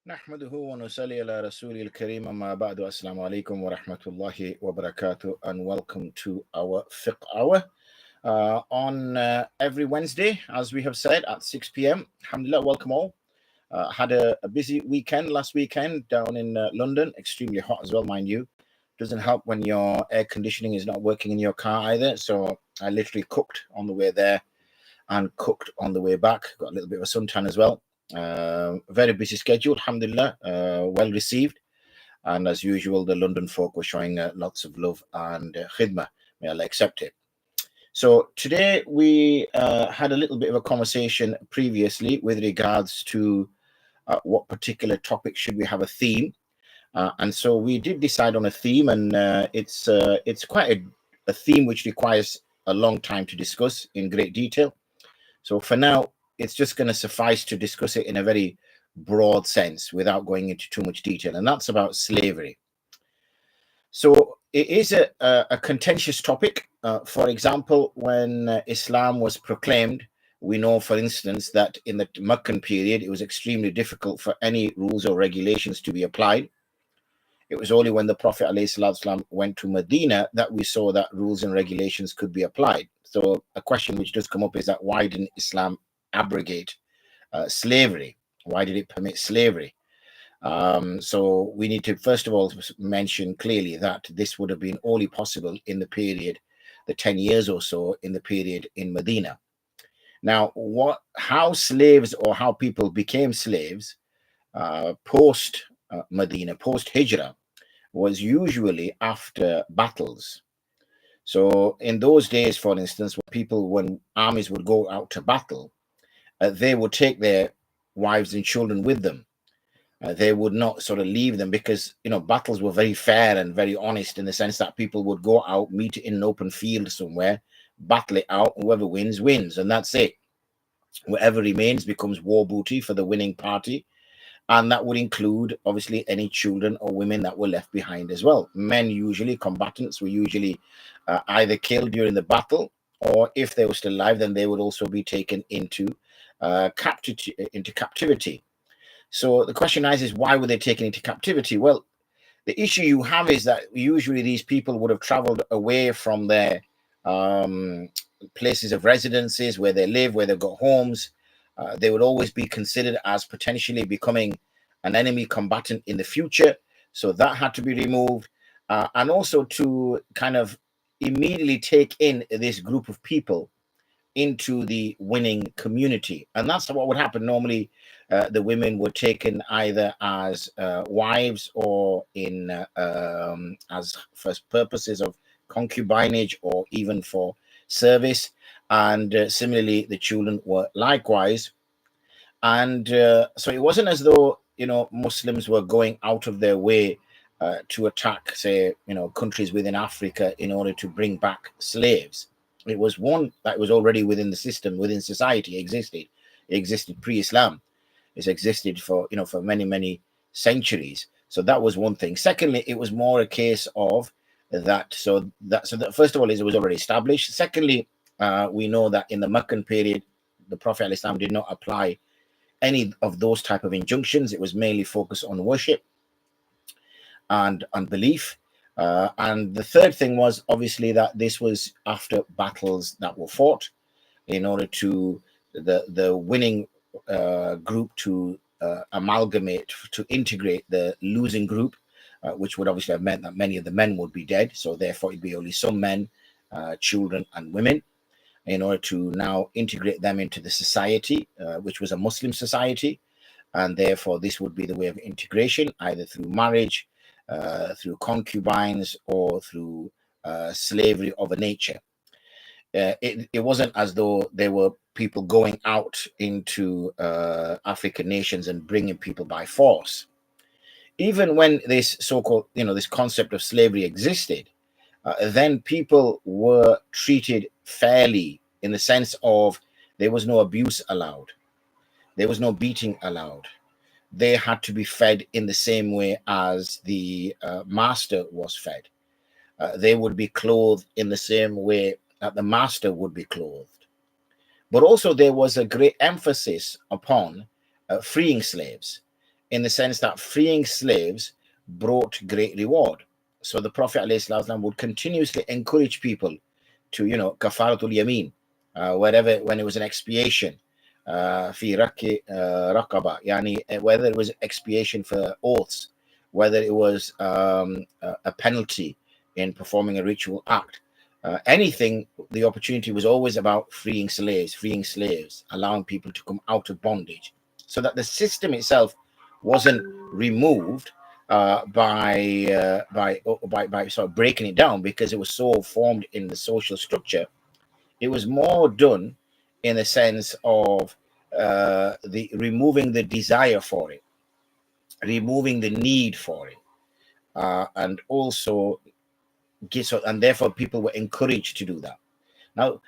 نحمده ونصلي على رسول الكريم أما بعد السلام عليكم ورحمة الله وبركاته, and welcome to our Fiqh Hour on every Wednesday, as we have said, at 6 p.m. Alhamdulillah, welcome all. Had a busy weekend last weekend down in London, extremely hot as well, mind you. Doesn't help when your air conditioning is not working in your car either, so I literally cooked on the way there and cooked on the way back. Got a little bit of a suntan as well. Very busy schedule, alhamdulillah, well received. And as usual, the London folk were showing lots of love and khidmah. May Allah accept it. So today we had a little bit of a conversation previously with regards to what particular topic should we have a theme. And so we did decide on a theme, and it's quite a theme which requires a long time to discuss in great detail. So for now, it's just going to suffice to discuss it in a very broad sense without going into too much detail, and that's about slavery. So it is a contentious topic. For example, when Islam was proclaimed, we know, for instance, that in the Meccan period, it was extremely difficult for any rules or regulations to be applied. It was only when the Prophet ﷺ went to Medina that we saw that rules and regulations could be applied. So a question which does come up is that why didn't Islam abrogate slavery? Why did it permit slavery? So we need to first of all mention clearly that this would have been only possible in the period, the 10 years or so in the period in Medina. Now, how slaves or how people became slaves post Medina, post Hijrah, was usually after battles. So in those days, for instance, when armies would go out to battle, they would take their wives and children with them. They would not sort of leave them because, battles were very fair and very honest in the sense that people would go out, meet in an open field somewhere, battle it out, whoever wins, wins, and that's it. Whatever remains becomes war booty for the winning party. And that would include, obviously, any children or women that were left behind as well. Men, usually, combatants, were usually either killed during the battle, or if they were still alive, then they would also be taken into captivity. So the question is why were they taken into captivity? Well, the issue you have is that usually these people would have traveled away from their places of residences, where they live, where they've got homes. They would always be considered as potentially becoming an enemy combatant in the future. So that had to be removed. And also to kind of immediately take in this group of people into the winning community. And that's what would happen. Normally, the women were taken either as wives or as for purposes of concubinage or even for service. And similarly, the children were likewise. And so it wasn't as though, Muslims were going out of their way to attack, say, countries within Africa in order to bring back slaves. It was one that was already within the system, within society, existed. It existed pre-Islam. It's existed for many, many centuries. So that was one thing. Secondly, it was more a case of that. So that first of all, it was already established. Secondly, we know that in the Meccan period, the Prophet ﷺ did not apply any of those type of injunctions. It was mainly focused on worship and belief. And the third thing was obviously that this was after battles that were fought in order to the winning group to amalgamate, to integrate the losing group, which would obviously have meant that many of the men would be dead. So therefore it'd be only some men, children and women, in order to now integrate them into the society, which was a Muslim society. And therefore this would be the way of integration, either through marriage, through concubines, or through slavery of a nature. It wasn't as though there were people going out into African nations and bringing people by force. Even when this so-called, this concept of slavery existed, then people were treated fairly in the sense of there was no abuse allowed. There was no beating allowed. They had to be fed in the same way as the master was fed. They would be clothed in the same way that the master would be clothed. But also there was a great emphasis upon freeing slaves. in the sense that freeing slaves brought great reward. So the Prophet ﷺ would continuously encourage people to, kafaratul yameen, wherever, when it was an expiation, fi raqaba, yani whether it was expiation for oaths, whether it was a penalty in performing a ritual act, anything, the opportunity was always about freeing slaves, allowing people to come out of bondage, so that the system itself wasn't removed by sort of breaking it down, because it was so formed in the social structure. It was more done in the sense of the removing the desire for it, removing the need for it, and also and therefore people were encouraged to do that. Now,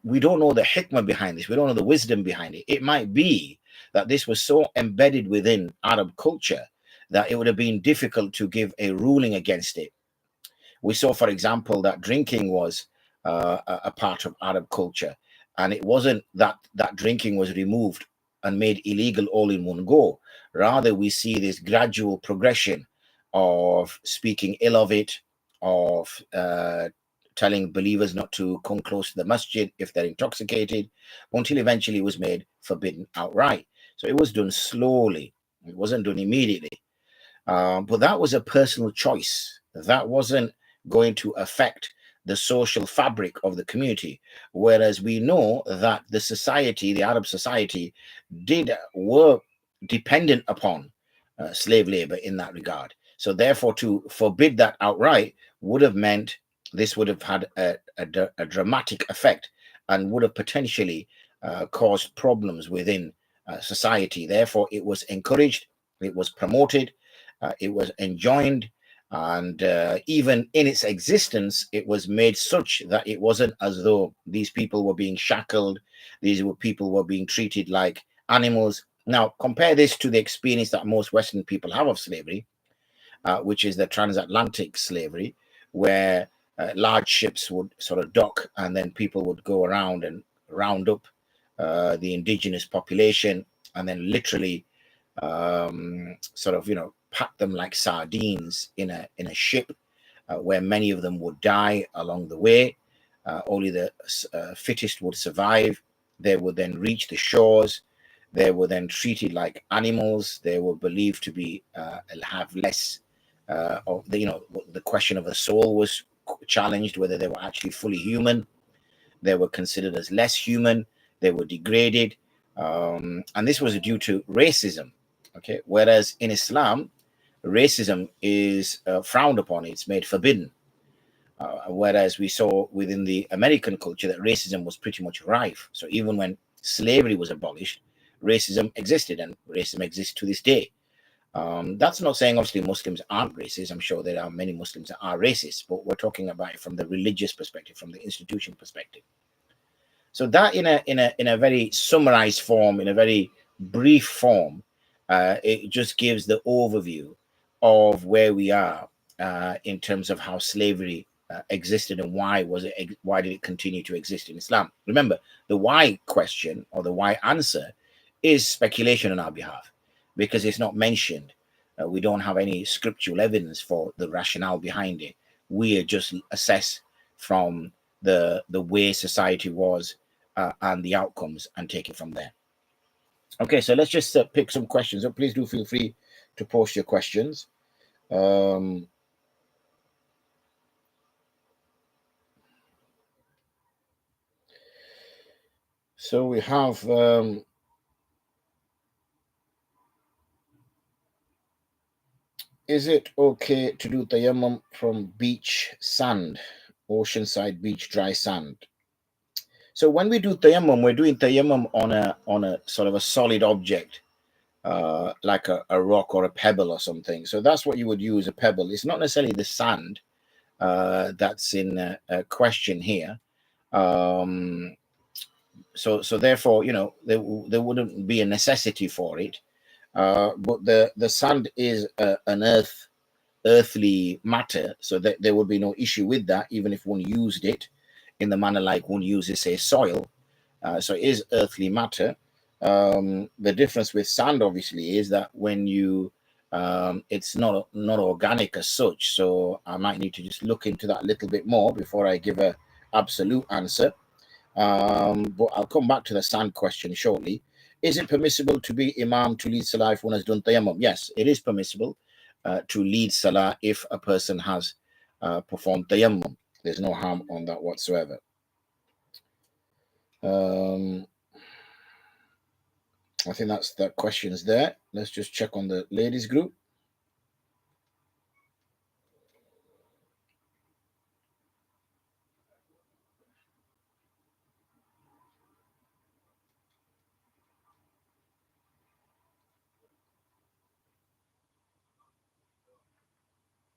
we don't know the hikmah behind this. We don't know the wisdom behind it. It might be that this was so embedded within Arab culture that it would have been difficult to give a ruling against it. We saw, for example, that drinking was a part of Arab culture, and it wasn't that drinking was removed and made illegal all in one go. Rather, we see this gradual progression of speaking ill of it, of telling believers not to come close to the masjid if they're intoxicated, until eventually it was made forbidden outright. So it was done slowly. It wasn't done immediately. But that was a personal choice. That wasn't going to affect the social fabric of the community. Whereas we know that the society, the Arab society, were dependent upon slave labor in that regard. So therefore, to forbid that outright would have meant this would have had a dramatic effect, and would have potentially caused problems within society. Therefore, it was encouraged, it was promoted, it was enjoined, and even in its existence, it was made such that it wasn't as though these people were being shackled, people were being treated like animals. Now, compare this to the experience that most Western people have of slavery, which is the transatlantic slavery, where large ships would sort of dock, and then people would go around and round up the indigenous population, and then literally pack them like sardines in a ship, where many of them would die along the way. Only the fittest would survive. They would then reach the shores. They were then treated like animals. They were believed to be have less of the question of the soul was challenged, whether they were actually fully human. They were considered as less human. They were degraded, and this was due to racism. Okay, whereas in Islam, racism is frowned upon. It's made forbidden. Whereas we saw within the American culture that racism was pretty much rife. So even when slavery was abolished, racism existed, and racism exists to this day. That's not saying obviously Muslims aren't racist. I'm sure there are many Muslims that are racist, but we're talking about it from the religious perspective, from the institution perspective. So that in a very summarized form, in a very brief form, it just gives the overview of where we are in terms of how slavery existed, and why did it continue to exist in Islam. Remember, the why question, or the why answer, is speculation on our behalf, because it's not mentioned. We don't have any scriptural evidence for the rationale behind it. We just assess from the way society was and the outcomes, and take it from there. Okay, so let's just pick some questions up. Please do feel free to post your questions. So we have is it okay to do tayammum from beach sand, oceanside beach dry sand? So when we do tayammum, we're doing tayammum on a sort of a solid object, like a rock or a pebble or something. So that's what you would use, a pebble. It's not necessarily the sand that's in question here. So therefore, there wouldn't be a necessity for it. But the sand is an earthly matter, so that there would be no issue with that, even if one used it in the manner like one uses, say, soil. So it is earthly matter. The difference with sand, obviously, is that when you it's not organic as such. So I might need to just look into that a little bit more before I give a absolute answer. But I'll come back to the sand question shortly. Is it permissible to be imam to lead salah if one has done tayammum? Yes, it is permissible to lead salah if a person has performed tayammum. There's no harm on that whatsoever. I think that's the questions there. Let's just check on the ladies group.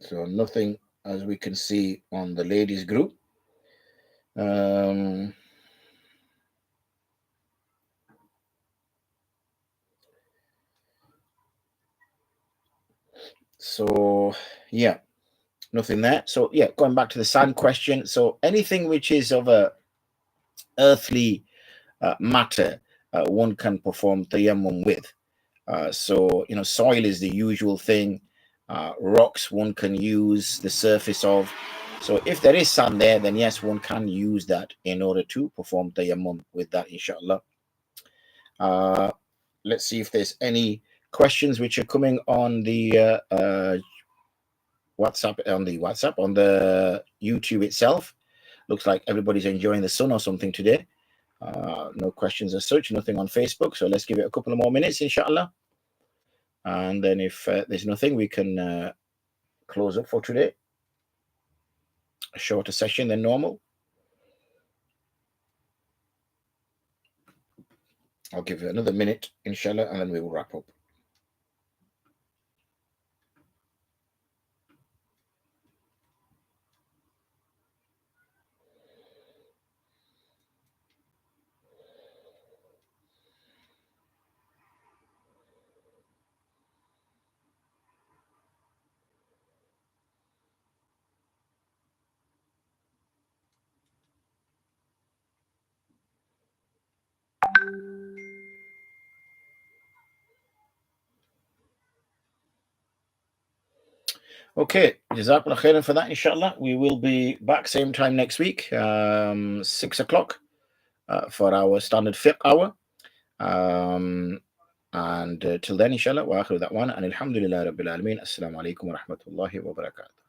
So nothing as we can see on the ladies group. So yeah, nothing there. So yeah, going back to the sand question. So anything which is of a earthly matter, one can perform tayammum with. So soil is the usual thing. Rocks one can use the surface of. So if there is sand there, then yes, one can use that in order to perform tayammum with that, inshallah. Let's see if there's any questions which are coming on the WhatsApp, on the YouTube itself. Looks like everybody's enjoying the sun or something today. No questions as such, nothing on Facebook. So let's give it a couple of more minutes, inshallah. And then if there's nothing, we can close up for today. A shorter session than normal. I'll give it another minute, inshallah, and then we will wrap up. Okay, Jazakallah khairan for that, inshallah. We will be back same time next week, 6 o'clock, for our standard fiqh hour. And till then, inshallah, wa akhiru da'wana and alhamdulillah rabbil alameen. Assalamu alaikum wa rahmatullahi wa barakatuh.